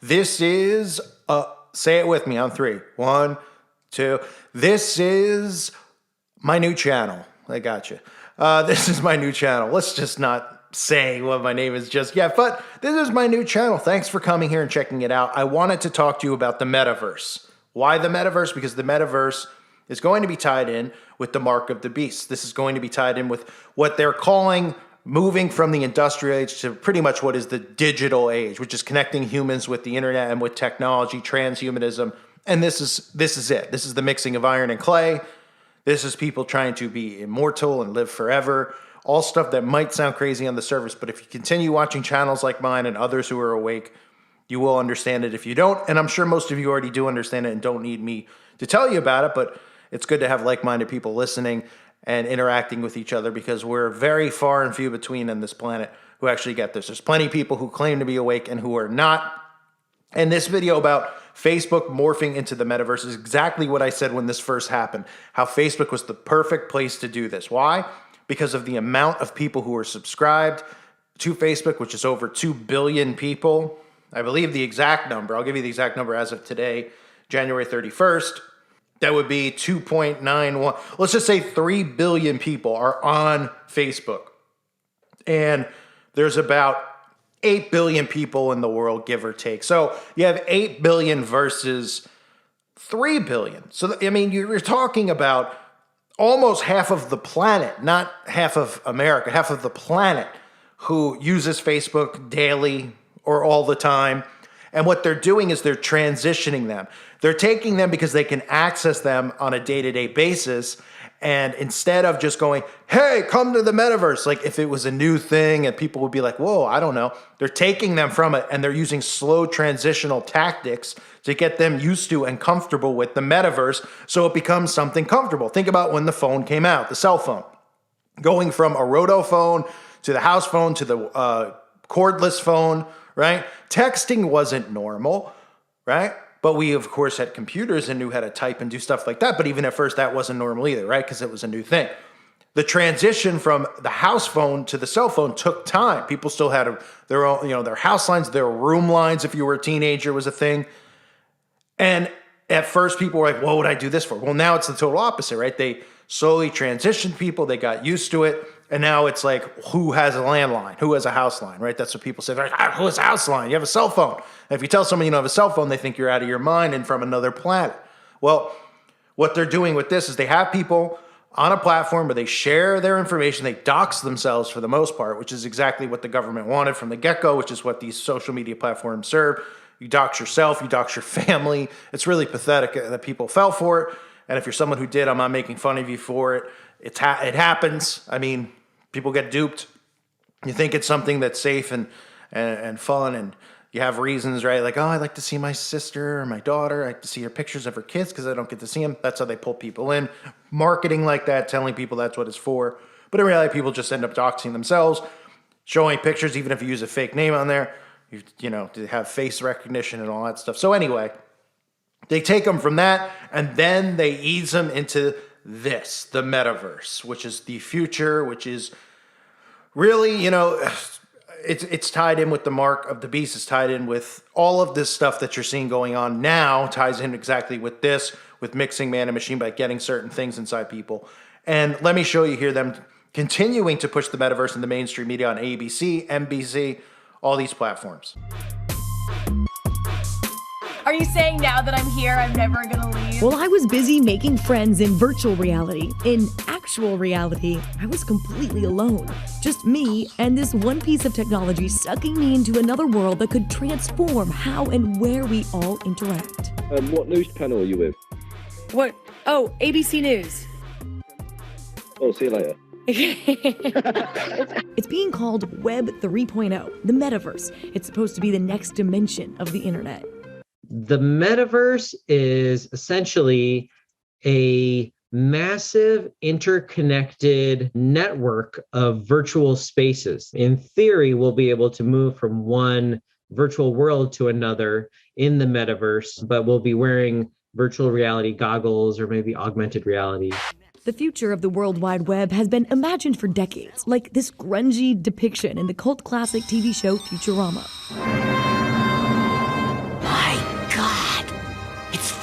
This is, say it with me on three. One, two. This is my new channel. I got you. This is my new channel. Let's just not say what my name is just yet, but this is my new channel. Thanks for coming here and checking it out. I wanted to talk to you about the metaverse. Why the metaverse? Because the metaverse is going to be tied in with the mark of the beast. This is going to be tied in with what they're calling moving from the industrial age to pretty much what is the digital age, which is connecting humans with the internet and with technology, transhumanism. And this is it. This is the mixing of iron and clay. This is people trying to be immortal and live forever. All stuff that might sound crazy on the surface, but if you continue watching channels like mine and others who are awake, you will understand it if you don't. And I'm sure most of you already do understand it and don't need me to tell you about it, but it's good to have like-minded people listening and interacting with each other because we're very far and few between on this planet who actually get this. There's plenty of people who claim to be awake and who are not. And this video about Facebook morphing into the metaverse is exactly what I said when this first happened, how Facebook was the perfect place to do this. Why? Because of the amount of people who are subscribed to Facebook, which is over 2 billion people. I believe the exact number, I'll give you the exact number as of today, January 31st. That would be 2.91. Let's just say 3 billion people are on Facebook. And there's about 8 billion people in the world, give or take. So you have 8 billion versus 3 billion. So, I mean, you're talking about almost half of the planet, not half of America, half of the planet who uses Facebook daily or all the time. And what they're doing is they're transitioning them. They're taking them because they can access them on a day-to-day basis. And instead of just going, hey, come to the metaverse, like if it was a new thing and people would be like, whoa, I don't know. They're taking them from it and they're using slow transitional tactics to get them used to and comfortable with the metaverse so it becomes something comfortable. Think about when the phone came out, the cell phone. Going from a roto phone to the house phone to the cordless phone, right? Texting wasn't normal, right? But we, of course, had computers and knew how to type and do stuff like that. But even at first, that wasn't normal either, right? Because it was a new thing. The transition from the house phone to the cell phone took time. People still had their own, their house lines, their room lines, if you were a teenager, was a thing. And at first, people were like, what would I do this for? Well, now it's the total opposite, right? They slowly transitioned people. They got used to it. And now it's like, who has a landline? Who has a house line, right? That's what people say. They're like, who has a house line? You have a cell phone. And if you tell someone you don't have a cell phone, they think you're out of your mind and from another planet. Well, what they're doing with this is they have people on a platform where they share their information. They dox themselves for the most part, which is exactly what the government wanted from the get-go, which is what these social media platforms serve. You dox yourself, you dox your family. It's really pathetic that people fell for it. And if you're someone who did, I'm not making fun of you for it. It happens. I mean, people get duped. You think it's something that's safe and fun, and you have reasons, right? Like, oh, I like to see my sister or my daughter. I like to see her pictures of her kids because I don't get to see them. That's how they pull people in. Marketing like that, telling people that's what it's for. But in reality, people just end up doxing themselves, showing pictures, even if you use a fake name on there, to have face recognition and all that stuff. So anyway, they take them from that, and then they ease them into this, the metaverse, which is the future, which is really, it's tied in with the mark of the beast. It's tied in with all of this stuff that you're seeing going on now, ties in exactly with this, with mixing man and machine by getting certain things inside people. And let me show you here them continuing to push the metaverse in the mainstream media on ABC, NBC, all these platforms. Are you saying now that I'm here, I'm never gonna leave? While I was busy making friends in virtual reality, in actual reality, I was completely alone. Just me and this one piece of technology sucking me into another world that could transform how and where we all interact. What news panel are you with? What? Oh, ABC News. Oh, see you later. It's being called Web 3.0, the metaverse. It's supposed to be the next dimension of the internet. The metaverse is essentially a massive interconnected network of virtual spaces. In theory, we'll be able to move from one virtual world to another in the metaverse, but we'll be wearing virtual reality goggles or maybe augmented reality. The future of the World Wide Web has been imagined for decades, like this grungy depiction in the cult classic TV show Futurama.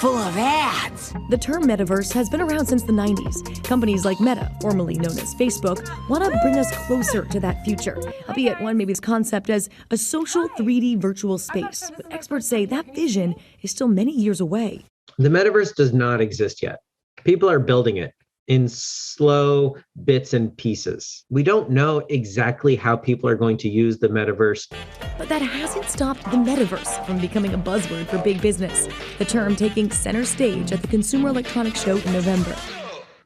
full of ads. The term metaverse has been around since the 90s. Companies like Meta, formerly known as Facebook, want to bring us closer to that future, albeit one maybe concept as a social 3D virtual space. But experts say that vision is still many years away. The metaverse does not exist yet. People are building it in slow bits and pieces. We don't know exactly how people are going to use the metaverse. But that hasn't stopped the metaverse from becoming a buzzword for big business, the term taking center stage at the Consumer Electronics Show in November.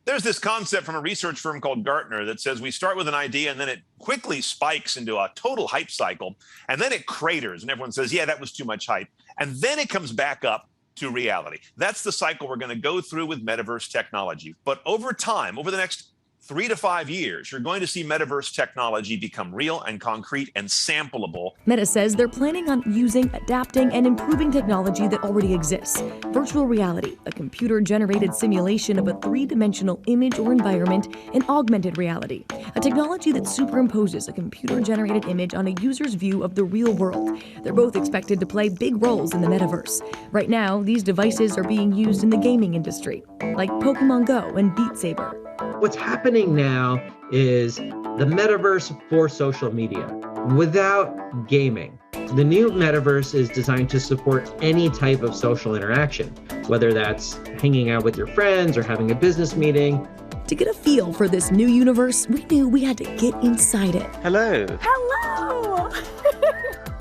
There's this concept from a research firm called Gartner that says we start with an idea and then it quickly spikes into a total hype cycle, and then it craters and everyone says, yeah, that was too much hype. And then it comes back up to reality. That's the cycle we're going to go through with metaverse technology. But over time, over the next 3 to 5 years, you're going to see metaverse technology become real and concrete and sampleable. Meta says they're planning on using, adapting, and improving technology that already exists. Virtual reality, a computer-generated simulation of a three-dimensional image or environment, and augmented reality, a technology that superimposes a computer-generated image on a user's view of the real world. They're both expected to play big roles in the metaverse. Right now, these devices are being used in the gaming industry, like Pokemon Go and Beat Saber. What's happening now is the metaverse for social media without gaming. The new metaverse is designed to support any type of social interaction, whether that's hanging out with your friends or having a business meeting. To get a feel for this new universe, we knew we had to get inside it. Hello. Hello!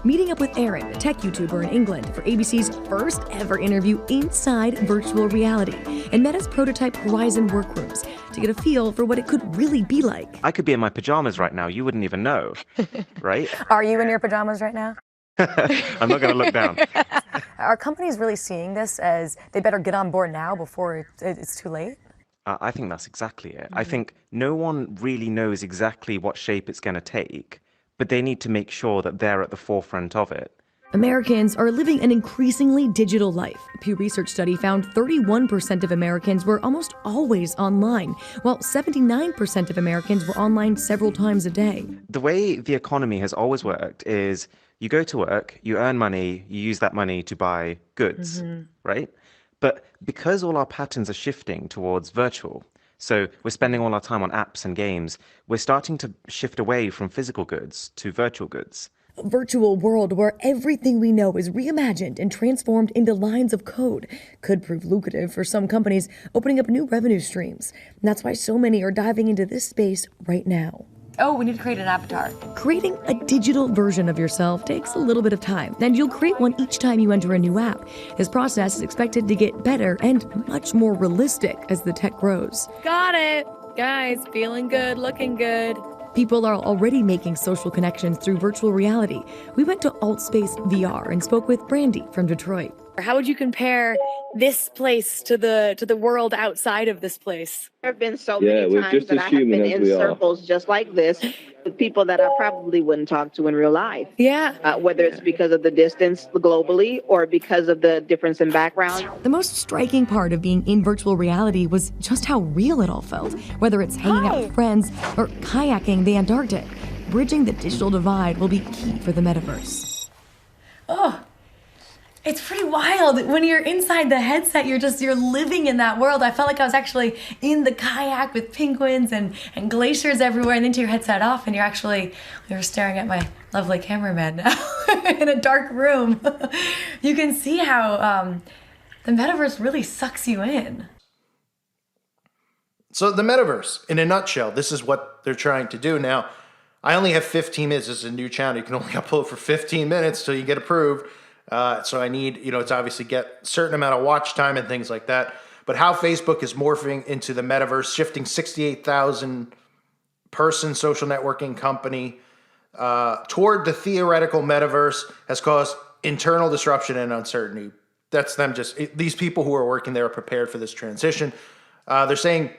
Meeting up with Aaron, a tech YouTuber in England, for ABC's first ever interview inside virtual reality and Meta's prototype Horizon workrooms to get a feel for what it could really be like. I could be in my pajamas right now. You wouldn't even know, right? Are you in your pajamas right now? I'm not going to look down. Are companies really seeing this as they better get on board now before it's too late? I think that's exactly it. I think no one really knows exactly what shape it's going to take, but they need to make sure that they're at the forefront of it. Americans are living an increasingly digital life. A Pew Research study found 31% of Americans were almost always online, while 79% of Americans were online several times a day. The way the economy has always worked is you go to work, you earn money, you use that money to buy goods, right? But because all our patterns are shifting towards virtual, so we're spending all our time on apps and games, we're starting to shift away from physical goods to virtual goods. A virtual world where everything we know is reimagined and transformed into lines of code could prove lucrative for some companies, opening up new revenue streams. And that's why so many are diving into this space right now. Oh, we need to create an avatar. Creating a digital version of yourself takes a little bit of time, and you'll create one each time you enter a new app. This process is expected to get better and much more realistic as the tech grows. Got it. Guys, feeling good, looking good. People are already making social connections through virtual reality. We went to AltSpace VR and spoke with Brandy from Detroit. How would you compare this place to the world outside of this place? There have been so many times that I have been in circles just like this with people that I probably wouldn't talk to in real life. Yeah. Whether it's because of the distance globally or because of the difference in background. The most striking part of being in virtual reality was just how real it all felt, whether it's hanging out with friends or kayaking the Antarctic. Bridging the digital divide will be key for the metaverse. Oh. It's pretty wild. When you're inside the headset, you're living in that world. I felt like I was actually in the kayak with penguins and glaciers everywhere, and then take your headset off and you're staring at my lovely cameraman now in a dark room. You can see how the metaverse really sucks you in. So the metaverse, in a nutshell, this is what they're trying to do. Now, I only have 15 minutes. This is a new channel. You can only upload for 15 minutes till you get approved. So I need, to obviously get a certain amount of watch time and things like that. But how Facebook is morphing into the metaverse, shifting 68,000 person social networking company toward the theoretical metaverse has caused internal disruption and uncertainty. That's them these people who are working there are prepared for this transition. They're saying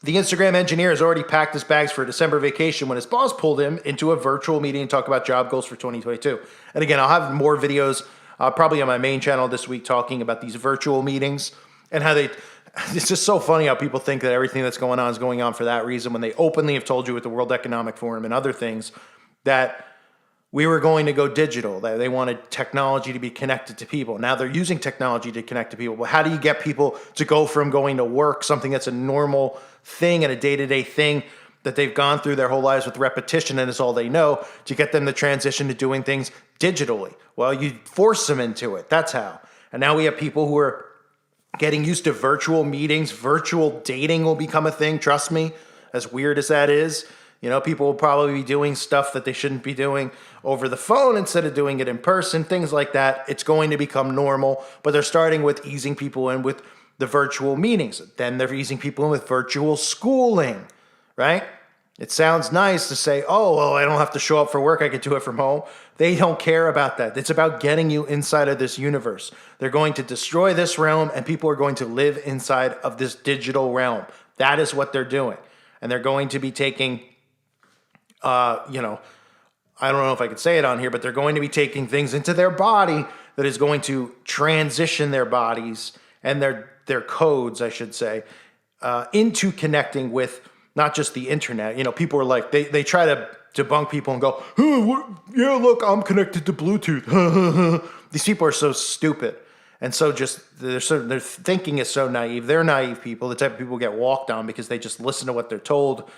the Instagram engineer has already packed his bags for a December vacation when his boss pulled him into a virtual meeting and talk about job goals for 2022. And again, I'll have more videos probably on my main channel this week talking about these virtual meetings and how it's just so funny how people think that everything that's going on is going on for that reason when they openly have told you at the World Economic Forum and other things that we were going to go digital. They wanted technology to be connected to people. Now they're using technology to connect to people. But how do you get people to go from going to work, something that's a normal thing and a day-to-day thing that they've gone through their whole lives with repetition and is all they know, to get them to transition to doing things digitally? Well, you force them into it. That's how. And now we have people who are getting used to virtual meetings. Virtual dating will become a thing. Trust me, as weird as that is. You know, people will probably be doing stuff that they shouldn't be doing over the phone instead of doing it in person, things like that. It's going to become normal, but they're starting with easing people in with the virtual meetings. Then they're easing people in with virtual schooling, right? It sounds nice to say, oh, well, I don't have to show up for work. I can do it from home. They don't care about that. It's about getting you inside of this universe. They're going to destroy this realm, and people are going to live inside of this digital realm. That is what they're doing. And they're going to be taking, I don't know if I could say it on here, but they're going to be taking things into their body that is going to transition their bodies and their codes, I should say, into connecting with not just the internet. You know, people are like, they try to debunk people and go, yeah, look, I'm connected to Bluetooth. These people are so stupid. And so just, their thinking is so naive. They're naive people, the type of people who get walked on because they just listen to what they're told.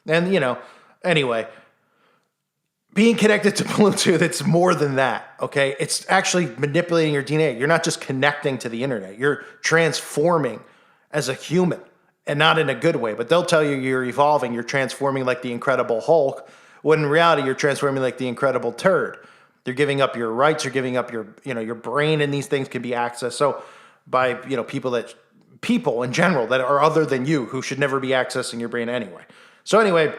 And, anyway, being connected to Bluetooth, it's more than that, okay? It's actually manipulating your DNA. You're not just connecting to the internet. You're transforming as a human, and not in a good way. But they'll tell you you're evolving. You're transforming like the Incredible Hulk, when in reality, you're transforming like the Incredible Turd. You're giving up your rights. You're giving up your brain, and these things can be accessed. So by, people in general that are other than you, who should never be accessing your brain anyway. So anyway,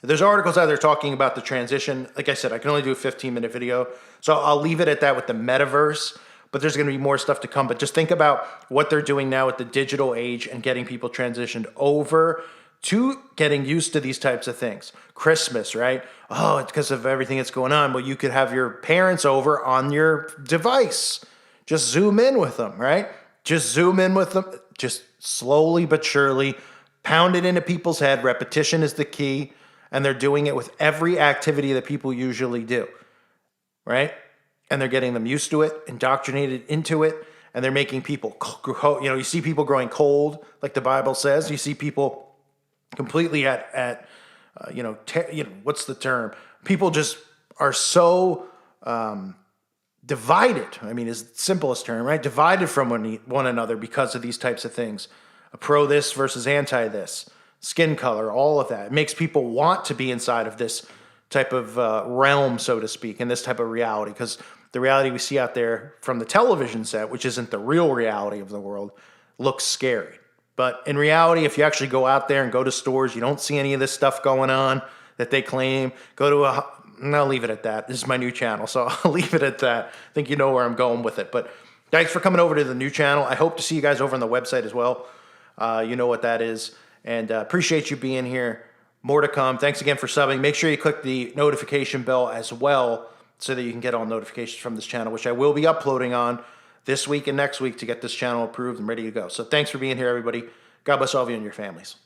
there's articles out there talking about the transition. Like I said, I can only do a 15-minute video, so I'll leave it at that with the metaverse, but there's going to be more stuff to come. But just think about what they're doing now with the digital age and getting people transitioned over to getting used to these types of things. Christmas, right? Oh, it's because of everything that's going on. Well, you could have your parents over on your device. Just zoom in with them, right? Just zoom in with them. Just slowly but surely pound it into people's head. Repetition is the key. And they're doing it with every activity that people usually do, right? And they're getting them used to it, indoctrinated into it, and they're making people, you see people growing cold, like the Bible says. You see people completely what's the term? People just are so divided. I mean, is the simplest term, right? Divided from one another because of these types of things. Pro this versus anti this. Skin color, all of that. It makes people want to be inside of this type of realm, so to speak, and this type of reality, because the reality we see out there from the television set, which isn't the real reality of the world, looks scary. But in reality, if you actually go out there and go to stores, you don't see any of this stuff going on that they claim. I'll leave it at that. This is my new channel, so I'll leave it at that. I think you know where I'm going with it. But thanks for coming over to the new channel. I hope to see you guys over on the website as well. You know what that is. And appreciate you being here. More to come. Thanks again for subbing. Make sure you click the notification bell as well so that you can get all notifications from this channel, which I will be uploading on this week and next week to get this channel approved and ready to go. So thanks for being here, everybody. God bless all of you and your families.